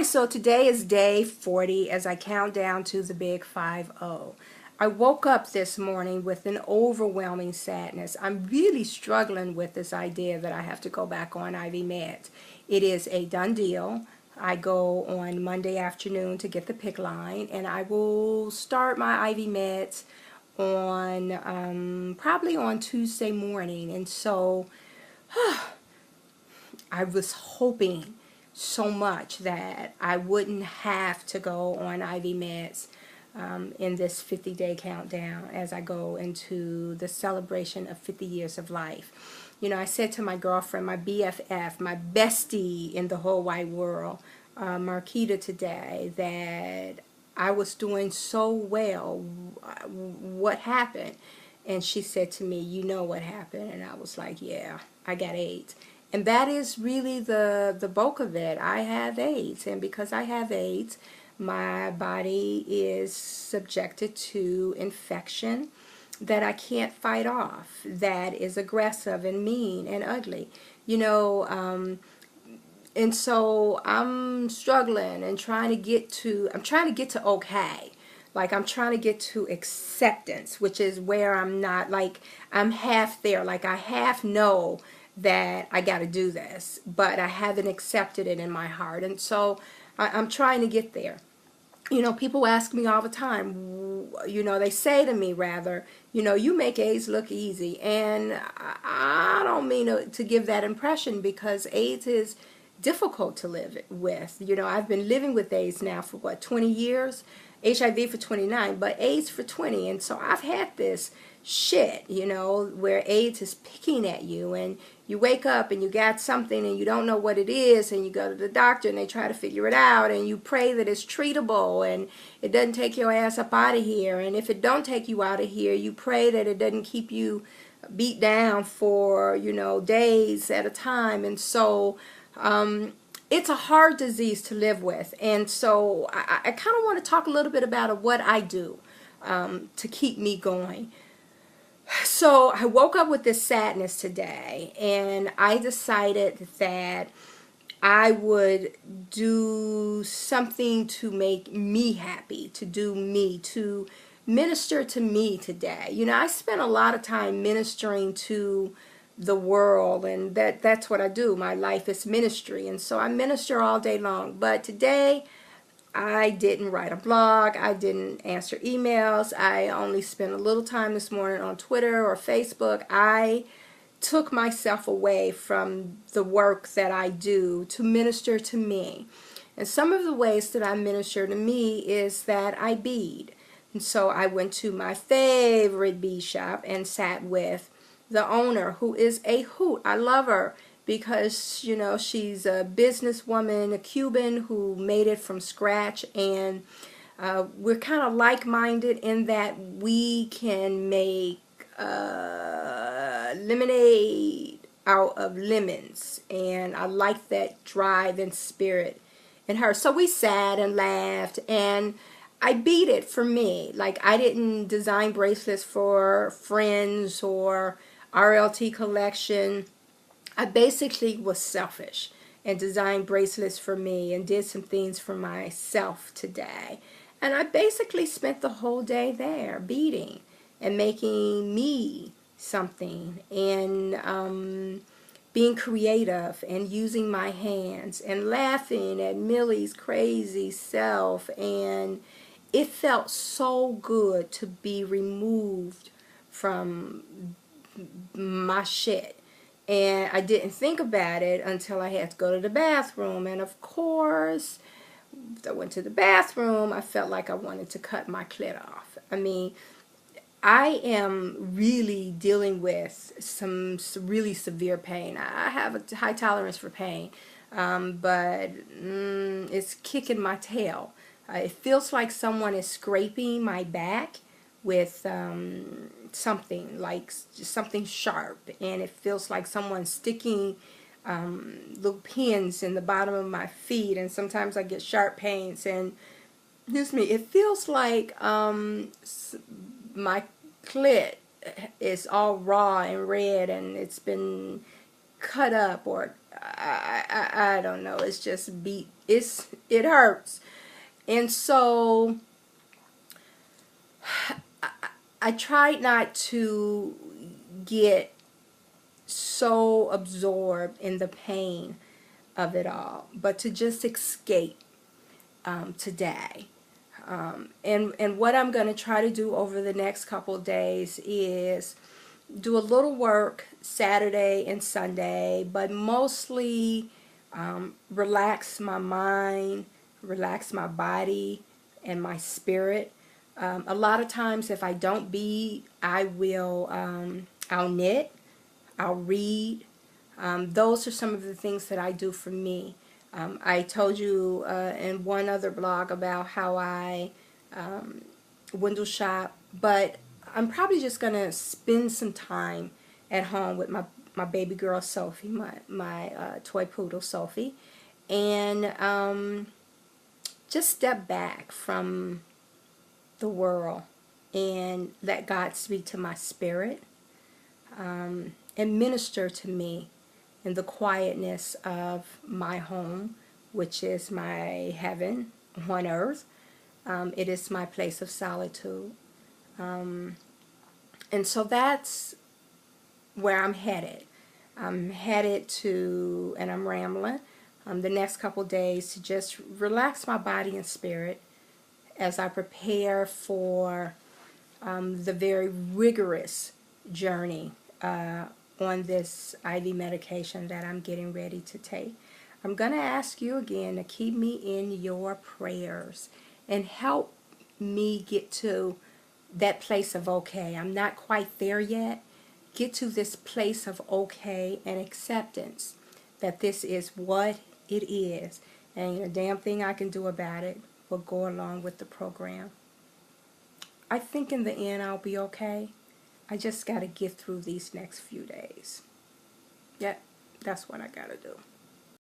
So today is day 40 as I count down to the big 5-0. I woke up this morning with an overwhelming sadness. I'm really struggling with this idea that I have to go back on IV meds. It is a done deal. I go on Monday afternoon to get the PICC line, and I will start my IV meds on probably on Tuesday morning. And so I was hoping so much that I wouldn't have to go on IV meds in this 50-day countdown as I go into the celebration of 50 years of life. You know, I said to my girlfriend, my BFF, my bestie in the whole wide world, Marquita, today, that I was doing so well. What happened? And she said to me, "You know what happened?" And I was like, "Yeah, I got AIDS." And that is really the bulk of it. I have AIDS, and because I have AIDS, my body is subjected to infection that I can't fight off, that is aggressive and mean and ugly. You know, and so I'm struggling and trying to get to okay. Like, I'm trying to get to acceptance, which is where I'm not, like, I'm half there. Like, I half know that I got to do this, but I haven't accepted it in my heart. And so I'm trying to get there. You know, people ask me all the time, you know, they say to me rather, you know, you make AIDS look easy. And I don't mean to give that impression, because AIDS is difficult to live with. You know, I've been living with AIDS now for what, 20 years? HIV for 29, but AIDS for 20. And so I've had this shit, you know, where AIDS is picking at you, and you wake up and you got something and you don't know what it is, and you go to the doctor and they try to figure it out, and you pray that it's treatable and it doesn't take your ass up out of here. And if it don't take you out of here, you pray that it doesn't keep you beat down for, you know, days at a time. And so it's a hard disease to live with. And so I kind of want to talk a little bit about what I do to keep me going. So I woke up with this sadness today, and I decided that I would do something to make me happy, to do me, to minister to me today. You know, I spent a lot of time ministering to the world, and that's what I do. My life is ministry, and so I minister all day long. But today I didn't write a blog, I didn't answer emails, I only spent a little time this morning on Twitter or Facebook. I took myself away from the work that I do to minister to me. And some of the ways that I minister to me is that I bead. And so I went to my favorite bead shop and sat with the owner, who is a hoot. I love her because, you know, she's a businesswoman, a Cuban who made it from scratch, and we're kind of like-minded in that we can make lemonade out of lemons, and I like that drive and spirit in her. So we sat and laughed, and I beat it for me. Like, I didn't design bracelets for friends or RLT collection. I basically was selfish and designed bracelets for me and did some things for myself today. And I basically spent the whole day there beading and making me something, and being creative and using my hands and laughing at Millie's crazy self. And it felt so good to be removed from my shit. And I didn't think about it until I had to go to the bathroom. And of course, I went to the bathroom, I felt like I wanted to cut my clit off. I mean, I am really dealing with some really severe pain. I have a high tolerance for pain, but it's kicking my tail. It feels like someone is scraping my back with something, like something sharp, and it feels like someone's sticking little pins in the bottom of my feet, and sometimes I get sharp pains, and it feels like my clit is all raw and red, and it's been cut up, or I don't know, it's just beat it hurts. And so I tried not to get so absorbed in the pain of it all, but to just escape today. And what I'm going to try to do over the next couple of days is do a little work Saturday and Sunday, but mostly relax my mind, relax my body and my spirit. A lot of times if I don't be, I will, I'll knit, I'll read. Those are some of the things that I do for me. I told you in one other blog about how I window shop, but I'm probably just going to spend some time at home with my baby girl Sophie, my toy poodle Sophie, and just step back from the world and let God speak to my spirit and minister to me in the quietness of my home, which is my heaven on earth. It is my place of solitude. And so that's where I'm headed. I'm headed to, and I'm rambling, the next couple days to just relax my body and spirit as I prepare for the very rigorous journey on this IV medication that I'm getting ready to take. I'm going to ask you again to keep me in your prayers and help me get to that place of okay. I'm not quite there yet. Get to this place of okay and acceptance that this is what it is. And ain't a damn thing I can do about it but go along with the program. I think in the end I'll be okay. I just got to get through these next few days. Yep, that's what I got to do.